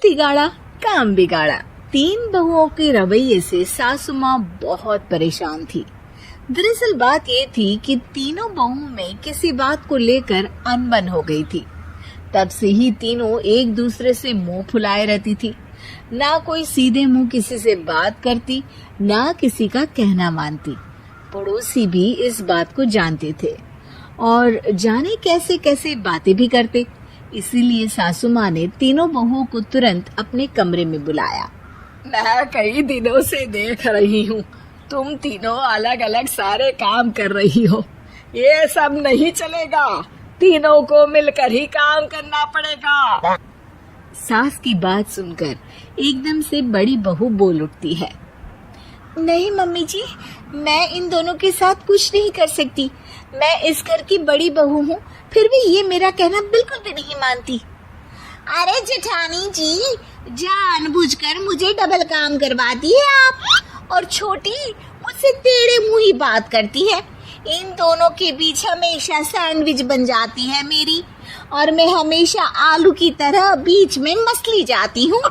बिगाड़ा काम बिगाड़ा। 3 बहुओं के रवैये से सासू माँ बहुत परेशान थी। दरअसल बात ये थी कि तीनों बहुओं में किसी बात को लेकर अनबन हो गई थी। तब से ही तीनों एक दूसरे से मुंह फुलाए रहती थी। ना कोई सीधे मुंह किसी से बात करती, ना किसी का कहना मानती। पड़ोसी भी इस बात को जानते थे और जाने कैसे कैसे बातें भी करते। इसीलिए सासू माँ ने तीनों बहुओं को तुरंत अपने कमरे में बुलाया। मैं कई दिनों से देख रही हूँ, तुम तीनों अलग अलग सारे काम कर रही हो। ये सब नहीं चलेगा, तीनों को मिलकर ही काम करना पड़ेगा। सास की बात सुनकर एकदम से बड़ी बहू बोल उठती है। नहीं मम्मी जी, मैं इन दोनों के साथ कुछ नहीं कर सकती। मैं इस घर की बड़ी बहू हूँ, फिर भी ये मेरा कहना बिल्कुल भी नहीं मानती। अरे जेठानी जी, जानबूझकर मुझे डबल काम करवाती है आप, और छोटी मुझसे टेढ़े मुंह ही बात करती है। इन दोनों के बीच हमेशा सैंडविच बन जाती है मेरी, और मैं हमेशा आलू की तरह बीच में मसली जाती हूँ।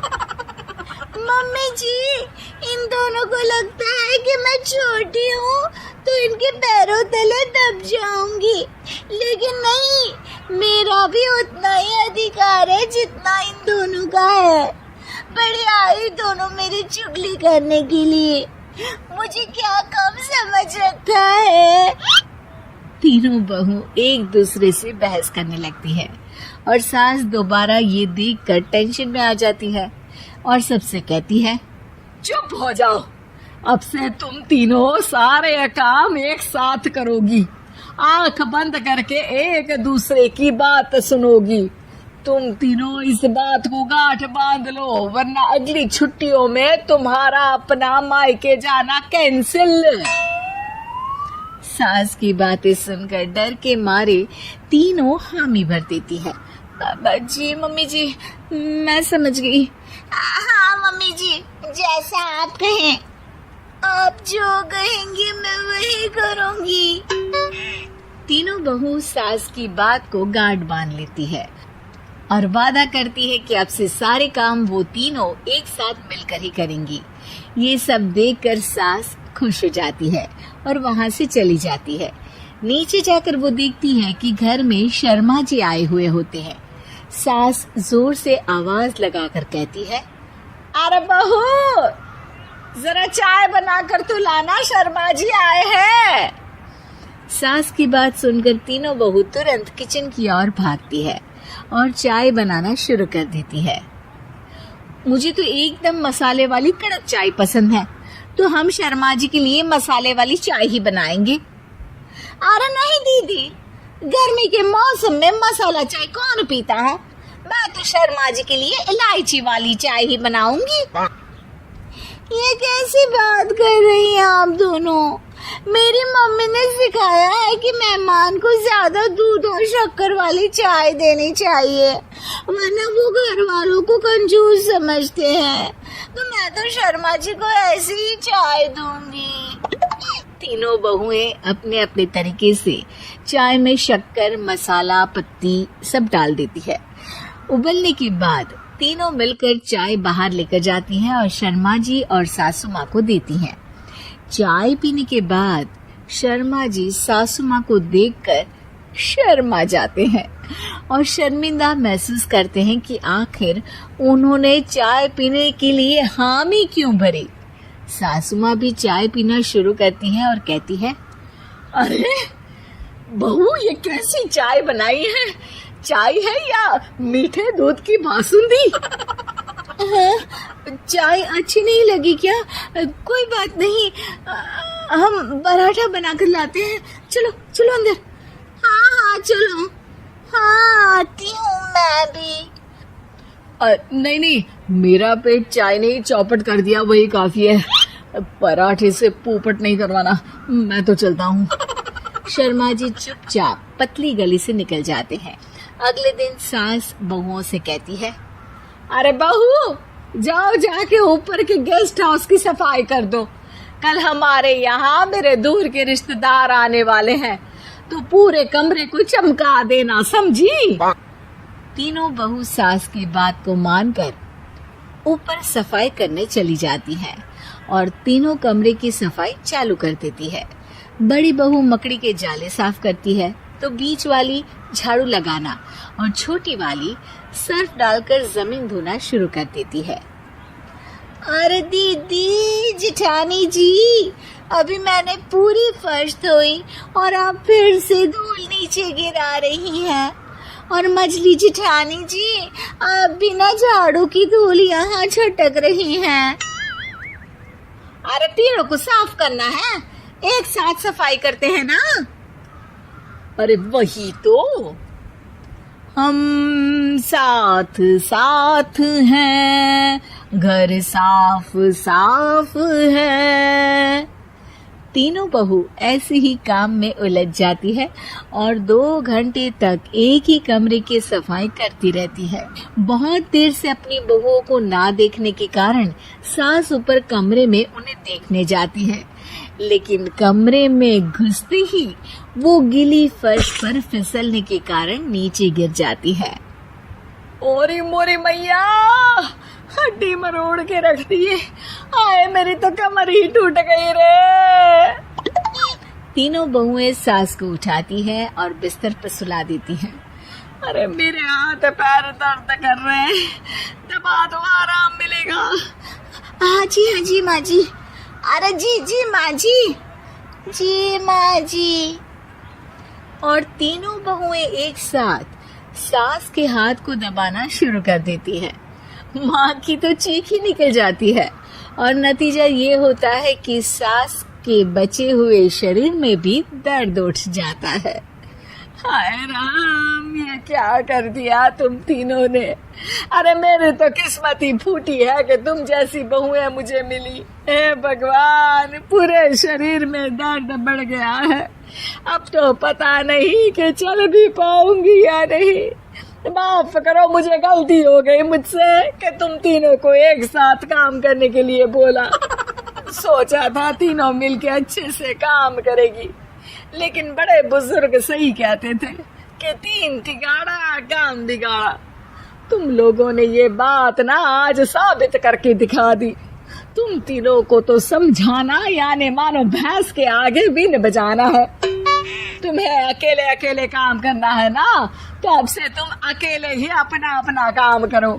मम्मी जी, इन दोनों को लगता है कि मैं छोटी हूँ तो इनके पैरों तले दब जाऊंगी, लेकिन नहीं, मेरा भी उतना ही अधिकार है जितना इन दोनों का है। बड़े आए दोनों मेरी चुगली करने के लिए, मुझे क्या कम समझ रखा है। तीनों बहू एक दूसरे से बहस करने लगती है और सास दोबारा ये देखकर टेंशन में आ जाती है और सबसे कहती है, चुप हो जाओ, अब से तुम तीनों सारे काम एक साथ करोगी, आंख बंद करके एक दूसरे की बात सुनोगी। तुम तीनों इस बात को गांठ बांध लो, वरना अगली छुट्टियों में तुम्हारा अपना मायके जाना कैंसिल। सास की बातें सुनकर डर के मारे तीनों हामी भर देती है। जी मम्मी जी, मैं समझ गई। हाँ मम्मी जी, जैसा आप कहें, आप जो कहेंगी मैं वही करूंगी। तीनों बहू सास की बात को गांठ बांध लेती है और वादा करती है कि अब से सारे काम वो तीनों एक साथ मिलकर ही करेंगी। ये सब देखकर सास खुश हो जाती है और वहां से चली जाती है। नीचे जाकर वो देखती है कि घर में शर्मा जी आए हुए होते हैं। सास जोर से आवाज लगाकर कहती है, अरे बहू, जरा चाय बनाकर तो लाना, शर्मा जी आए हैं। सास की बात सुनकर तीनों बहू तुरंत किचन की ओर भागती है और चाय बनाना शुरू कर देती है। मुझे तो एकदम मसाले वाली कड़क चाय पसंद है, तो हम शर्मा जी के लिए मसाले वाली चाय ही बनाएंगे। अरे नहीं दीदी, गर्मी के मौसम में मसाला चाय कौन पीता है? मैं तो शर्मा जी के लिए इलायची वाली चाय ही बनाऊंगी। ये कैसी बात कर रही हैं आप दोनों? मेरी मम्मी ने सिखाया है कि मेहमान को ज्यादा दूध और शक्कर वाली चाय देनी चाहिए, वरना वो घर वालों को कंजूस समझते हैं। तो मैं तो शर्मा जी को ऐसी ही चाय दूंगी। तीनों बहुएं अपने अपने तरीके से चाय में शक्कर, मसाला, पत्ती सब डाल देती है। उबलने के बाद तीनों मिलकर चाय बाहर लेकर जाती हैं और शर्मा जी और सासू माँ को देती हैं। चाय पीने के बाद शर्मा जी सासू माँ को देखकर शर्मा जाते हैं और शर्मिंदा महसूस करते हैं कि आखिर उन्होंने चाय पीने के लिए हामी क्यों भरी। सासू माँ भी चाय पीना शुरू करती हैं और कहती है, अरे बहू, ये कैसी चाय बनाई है? चाय है या मीठे दूध की बासुंदी? चाय अच्छी नहीं लगी क्या? कोई बात नहीं, हम पराठा बनाकर लाते हैं। चलो चलो अंदर। हाँ हाँ चलो, हाँ आती हूँ मैं भी। नहीं नहीं, मेरा पेट चाय ने चौपट कर दिया, वही काफी है। पराठे से पोपट नहीं करवाना, मैं तो चलता हूँ। शर्मा जी चुपचाप पतली गली से निकल जाते हैं। अगले दिन सास बहुओं से कहती है, अरे बहू, जाओ जाके ऊपर के गेस्ट हाउस की सफाई कर दो। कल हमारे यहाँ मेरे दूर के रिश्तेदार आने वाले हैं, तो पूरे कमरे को चमका देना, समझी? तीनों बहू सास की बात को मानकर ऊपर सफाई करने चली जाती है और तीनों कमरे की सफाई चालू कर देती है। बड़ी बहू मकड़ी के जाले साफ करती है तो बीच वाली झाड़ू लगाना और छोटी वाली सर्फ डालकर जमीन धोना शुरू कर देती है। अरे दीदी जेठानी जी, अभी मैंने पूरी फर्श धोई और आप फिर से धूल नीचे गिरा रही हैं। और मछली जेठानी जी, आप बिना झाड़ू की धूल यहाँ छटक रही हैं। अरे तीनों को साफ करना है, एक साथ सफाई करते हैं ना। अरे वही तो, हम साथ साथ हैं, घर साफ साफ है। तीनों बहू ऐसे ही काम में उलझ जाती है और 2 घंटे तक एक ही कमरे की सफाई करती रहती है। बहुत देर से अपनी बहुओं को ना देखने के कारण सास ऊपर कमरे में उन्हें देखने जाती है, लेकिन कमरे में घुसते ही वो गीली फर्श पर फिसलने के कारण नीचे गिर जाती है। ओरी मोरी मैया, हड्डी मरोड़ के रख दिए। आए मेरी तो कमर ही टूट गई रे। तीनों बहुएं सास को उठाती है और बिस्तर पर सुला देती हैं। अरे मेरे हाथ पैर दर्द कर रहे हैं, दबा दो आराम मिलेगा। हाँ जी माँ जी। अरे जी माँ जी माँ जी। और तीनों बहुएं एक साथ सास के हाथ को दबाना शुरू कर देती है। माँ की तो चीख ही निकल जाती है और नतीजा ये होता है कि सास के बचे हुए शरीर में भी दर्द उठ जाता है। हाय राम, ये क्या कर दिया तुम तीनों ने। अरे मेरी तो किस्मत ही फूटी है कि तुम जैसी बहुएं मुझे मिली। हे भगवान, पूरे शरीर में दर्द बढ़ गया है। अब तो पता नहीं कि चल भी पाऊंगी या नहीं। माफ करो, मुझे गलती हो गई मुझसे कि तुम तीनों को एक साथ काम करने के लिए बोला। सोचा था तीनों मिलके अच्छे से काम करेगी, लेकिन बड़े बुजुर्ग सही कहते थे कि 3 ठिकाना काम बिगाड़ा। तुम लोगों ने ये बात ना आज साबित करके दिखा दी। तुम तीनों को तो समझाना यानी मानो भैंस के आगे बीन बजाना है। तुम्हें अकेले अकेले काम करना है ना, तो अब से तुम अकेले ही अपना अपना काम करो।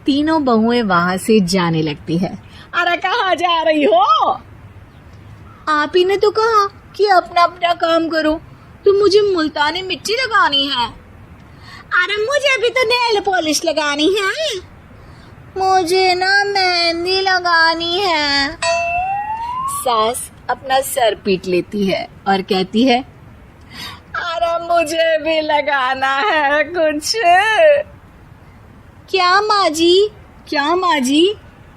तीनों बहुएं वहां से जाने लगती है। अरे कहाँ जा रही हो? आप ही ने तो कहा कि अपना अपना काम करो, तो मुझे मुल्तानी मिट्टी लगानी है। अरे मुझे भी तो नेल पॉलिश लगानी है। मुझे ना मेहंदी लगानी है। सास अपना सर पीट लेती है और कहती है, अरे मुझे भी लगाना है कुछ। क्या माँ जी? क्या माँ जी?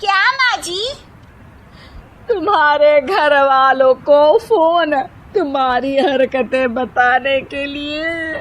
क्या माँ जी? तुम्हारे घर वालों को फोन तुम्हारी हरकतें बताने के लिए।